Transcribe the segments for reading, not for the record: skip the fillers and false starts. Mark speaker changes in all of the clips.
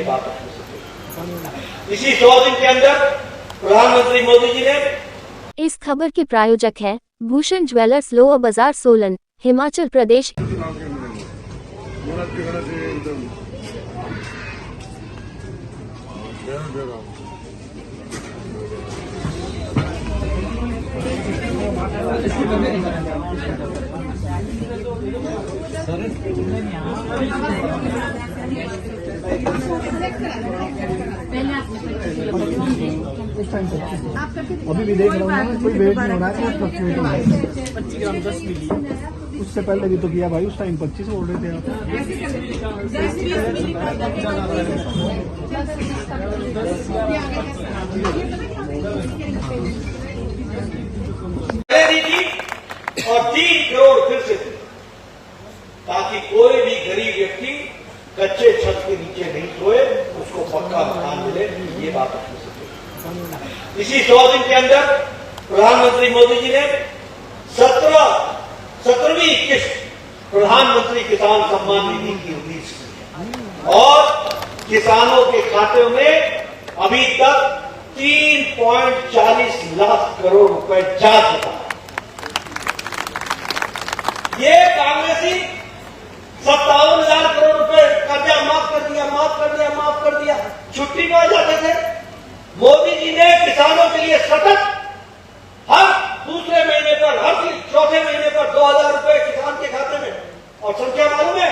Speaker 1: बात हो सके। इसी 100 दिन के अंदर प्रधानमंत्री मोदी जी ने।
Speaker 2: इस खबर के प्रायोजक हैं भूषण ज्वेलर्स, लोअर बाजार, सोलन, हिमाचल प्रदेश।
Speaker 3: अभी भी देख रहा हूँ कोई वेट नहीं हो रहा है, 25 ग्राम 10 मिली। उससे पहले भी तो किया भाई, उस टाइम 25 बोल रहे थे आप।
Speaker 1: और 3 करोड़ फिर से, ताकि कोई भी गरीब व्यक्ति कच्चे छत के नीचे नहीं सोए, उसको पक्का मकान मिले, ये बात हो सके। इसी 100 दिन के अंदर प्रधानमंत्री मोदी जी ने 17वीं किस्त प्रधानमंत्री किसान सम्मान निधि की रिलीज की और किसानों के खाते में अभी तक 3.40 लाख करोड़ रुपए जा चुका है। ये कांग्रेसी 57,000 करोड़ रुपए कर्जा माफ कर दिया, माफ कर दिया, माफ कर दिया, छुट्टी में जाते थे। मोदी जी ने किसानों के लिए सतत हर दूसरे महीने पर, हर चौथे महीने पर 2,000 रुपए किसान के खाते में, और संख्या मालूम है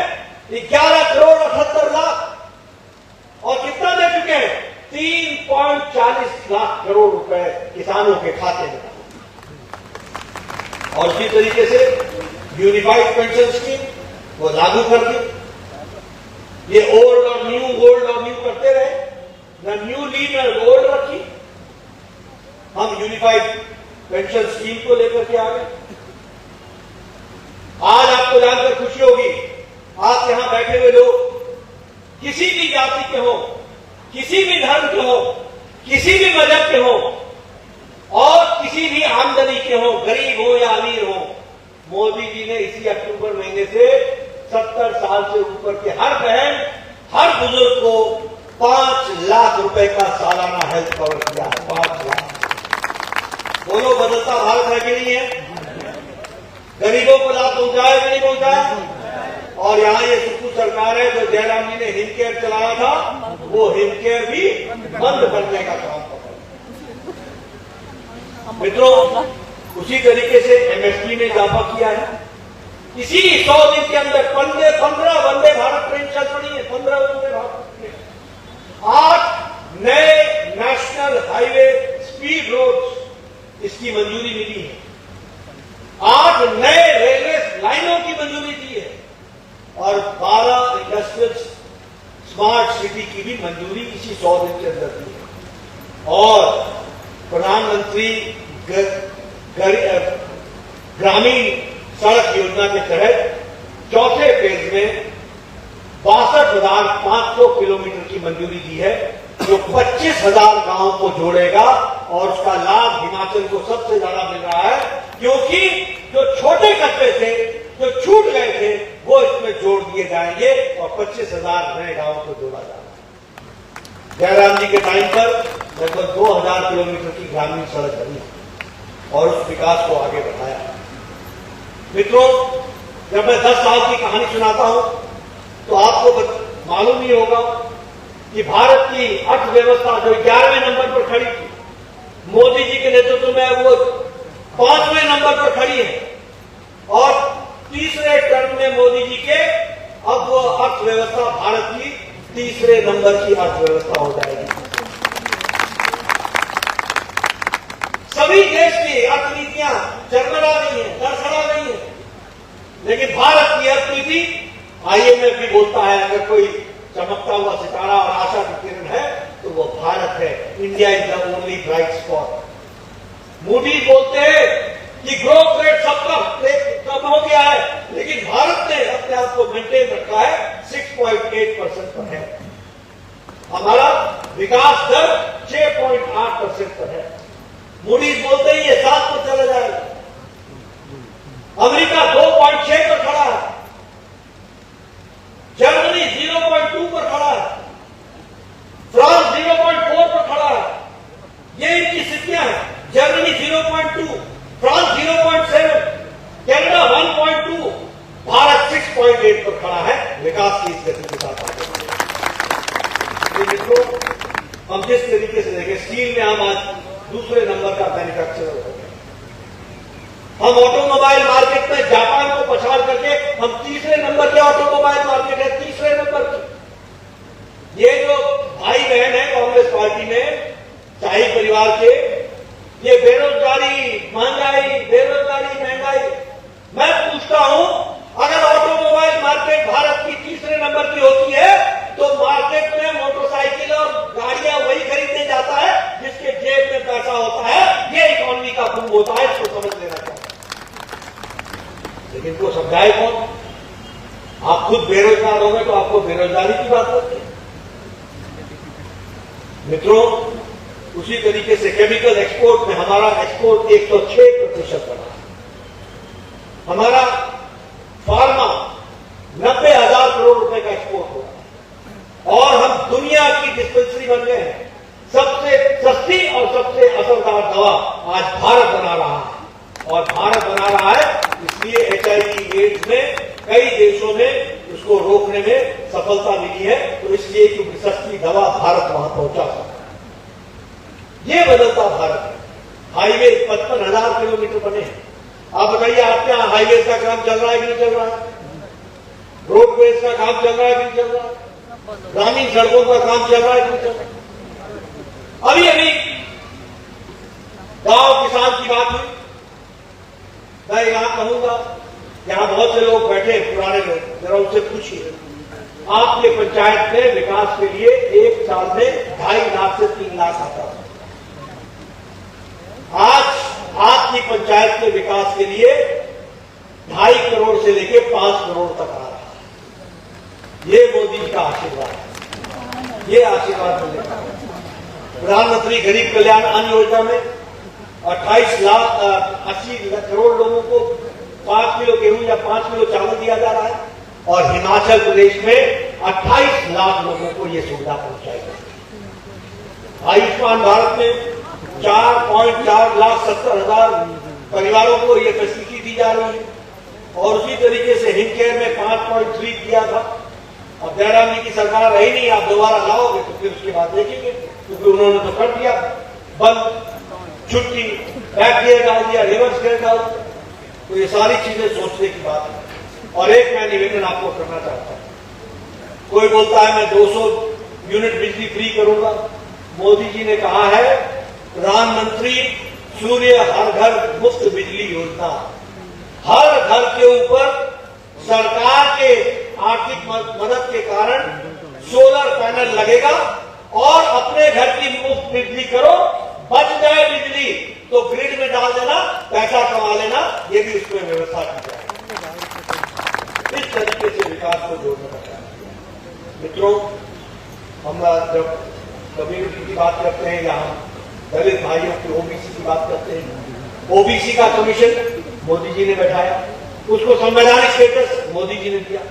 Speaker 1: 11 करोड़ 78 लाख, और कितना दे चुके हैं 3.40 लाख करोड़ रुपए किसानों के खाते में। और इसी तरीके से यूनिफाइड पेंशन स्कीम वो लागू कर दी। ये ओल्ड और न्यू करते रहे, न न्यू ली न ओल्ड रखी। हम यूनिफाइड पेंशन स्कीम को लेकर के आ गए। आज आपको जानकर खुशी होगी, आप यहां बैठे हुए लोग किसी भी जाति के हो, किसी भी धर्म के हो, किसी भी मजहब के हो और किसी भी आमदनी के हो, गरीब हो या अमीर हो, मोदी जी ने इसी अक्टूबर महीने से 70 साल से ऊपर के हर बहन, हर बुजुर्ग को 5 लाख रुपए का सालाना हेल्थ कवर किया है। 5 लाख। बोलो, बदलता भारत है कि नहीं है? गरीबों को लाभ पहुंचाया कि नहीं पहुंचाया? और यहाँ ये सुप्पू सरकार है जो जयराम जी ने हिम केयर चलाया था, वो हिम केयर भी बंद करने का काम कर। मित्रों, उसी तरीके से एमएसपी ने इजाफा किया है। इसी 100 दिन के अंदर 15 वंदे भारत ट्रेन चल पड़ी है। 15 वंदे भारत ट्रेन, 8 नए नेशनल हाईवे स्पीड रोड्स इसकी मंजूरी मिली है, 8 नए रेलवे लाइनों की मंजूरी दी है और 12 इंडस्ट्रियल स्मार्ट सिटी की भी मंजूरी इसी 100 दिन के अंदर दी है। और प्रधानमंत्री ग्रामीण सड़क योजना के तहत चौथे फेज में 62,500 किलोमीटर की मंजूरी दी है, जो 25,000 गांवों को जोड़ेगा और उसका लाभ हिमाचल को सबसे ज्यादा मिल रहा है, क्योंकि जो छोटे कस्बे थे, जो छूट गए थे, वो इसमें जोड़ दिए जाएंगे और 25,000 नए गांवों को जोड़ा जाएगा। जयराम जी के टाइम पर लगभग 2,000 किलोमीटर की ग्रामीण सड़क बनी और उस विकास को आगे बढ़ाया। मित्रों, जब मैं 10 साल की कहानी सुनाता हूं तो आपको मालूम ही होगा कि भारत की अर्थव्यवस्था जो 11वें नंबर पर खड़ी थी, मोदी जी के नेतृत्व में वो 5वें नंबर पर खड़ी है और तीसरे टर्म में मोदी जी के अब वो अर्थव्यवस्था भारत की तीसरे नंबर की अर्थव्यवस्था हो जाएगी। सभी देश की अर्थनीतियां चरमरा गई है, लड़खड़ा गई है, लेकिन भारत की अर्थनीति, आईएमएफ भी बोलता है, अगर कोई चमकता हुआ सितारा और आशा की किरण है तो वो भारत है। India is the only bright spot. Modi बोलते हैं कि ग्रोथ रेट सबका कम हो गया है, लेकिन भारत ने अपने आप को मेंटेन रखा है, 6.8% पर है। हमारा विकास दर 6.8% पर है। मूडीज बोलते ही ये 7 पर चला जाएगा। अमेरिका 2.6 पर खड़ा है, जर्मनी 0.2 पर खड़ा है, 0.2, फ्रांस 0.7, कनाडा 1.2, भारत 6.8 पर खड़ा है विकास की इस गति के साथ आगे। मित्रों, हम जिस तरीके से देखें, स्टील में हम आज दूसरे नंबर का मैन्युफैक्चरर हो गए। हम ऑटोमोबाइल मार्केट में जापान को पछाड़ करके हम तीसरे नंबर के ऑटोमोबाइल मार्केट है, तीसरे नंबर की। ये जो भाई बहन है कांग्रेस पार्टी में, शाही परिवार के, ये बेरोजगारी, महंगाई, मैं पूछता हूं, अगर ऑटोमोबाइल मार्केट भारत की तीसरे नंबर की होती है तो मार्केट में मोटरसाइकिल और गाड़ियां वही खरीदने जाता है जिसके जेब में पैसा होता है। ये इकोनॉमी का कुंभ होता है, इसको समझ लेना चाहिए। लेकिन को समझाए कौन? आप खुद बेरोजगार हो गए तो आपको बेरोजगारी की बात करते हैं। मित्रों, उसी तरीके से केमिकल एक्सपोर्ट में हमारा एक्सपोर्ट 106% बढ़ा। हमारा फार्मा 90,000 करोड़ रुपए का एक्सपोर्ट हो रहा है और हम दुनिया की डिस्पेंसरी बन गए हैं। सबसे सस्ती और सबसे असरदार दवा आज भारत बना रहा है, और भारत बना रहा है इसलिए HIV एड्स में कई देशों में उसको रोकने में सफलता मिली है। तो इसलिए क्योंकि सस्ती दवा भारत वहां पहुंचा सकता है। ये बदलता भारत है। हाईवे 55,000 किलोमीटर बने हैं। आप बताइए, आपके यहां हाईवे का काम चल रहा है कि नहीं चल रहा है? रोडवेज का काम चल रहा है कि नहीं चल रहा है? ग्रामीण सड़कों का काम चल रहा है कि नहीं चल रहा है? अभी गांव किसान की बात हुई। मैं यहां कहूंगा, यहां बहुत से लोग बैठे हैं, पुराने लोग, जरा उनसे पूछिए, आपके पंचायत में विकास के लिए एक साल में 2.5 लाख से 3 लाख आता है। आज आपकी पंचायत के विकास के लिए 2.5 करोड़ से लेकर 5 करोड़ तक आ रहा है। ये मोदी जी का आशीर्वाद है। ये आशीर्वाद मिलेगा। प्रधानमंत्री गरीब कल्याण अन्न योजना में 80 करोड़ लोगों को 5 किलो गेहूं या 5 किलो चावल दिया जा रहा है, और हिमाचल प्रदेश में 28 लाख लोगों को यह सुविधा पहुंचाई गई। आयुष्मान भारत में 4,70,000 परिवारों को यह फैसिलिटी दी जा रही है, और उसी तरीके से हिमकेयर में 5.3 दिया था। अब जयराम जी की सरकार रही नहीं, आप दोबारा लाओगे तो फिर उसके बाद देखेंगे, क्योंकि उन्होंने तो कर दिया बंद, छुट्टी, बैक गियर डाल दिया, रिवर्स गियर डाल दिया। तो ये सारी चीजें सोचने की बात है। और एक मैं निवेदन आपको करना चाहता हूं। कोई बोलता है मैं 200 यूनिट बिजली फ्री करूंगा। मोदी जी ने कहा है प्रधानमंत्री सूर्य हर घर मुफ्त बिजली योजना, हर घर के ऊपर सरकार के आर्थिक मदद के कारण सोलर पैनल लगेगा और अपने घर की मुफ्त बिजली करो। बच जाए बिजली तो ग्रिड में डाल देना, पैसा कमा लेना, ये भी उसमें व्यवस्था की जाए। इस तरीके से विकास को जोड़ने का प्रयास। मित्रों, हम जब कम्युनिटी की बात करते हैं या हम दलित भाइयों की ओबीसी की बात करते हैं, ओबीसी का कमीशन मोदी जी ने बैठाया, उसको संवैधानिक स्टेटस मोदी जी ने दिया।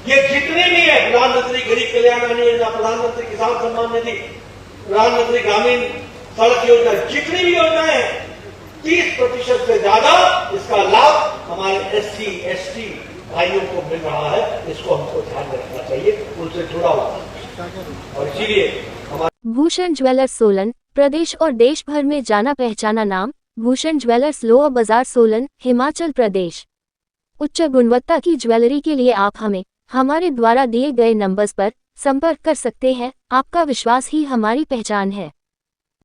Speaker 1: ये जितने भी है, प्रधानमंत्री गरीब कल्याण अन्न योजना, प्रधानमंत्री किसान सम्मान निधि, प्रधानमंत्री ग्रामीण सड़क योजना, जितनी भी योजनाएं हैं, 30% से ज्यादा इसका लाभ हमारे SC ST भाइयों को मिल रहा है। इसको हमको ध्यान में रखना चाहिए, उनसे जुड़ा हुआ। और इसीलिए हमारे
Speaker 2: भूषण ज्वेलर्स सोलन, प्रदेश और देश भर में जाना पहचाना नाम, भूषण ज्वेलर्स लोअर बाजार सोलन, हिमाचल प्रदेश। उच्च गुणवत्ता की ज्वेलरी के लिए आप हमें हमारे द्वारा दिए गए नंबर्स पर संपर्क कर सकते हैं। आपका विश्वास ही हमारी पहचान है।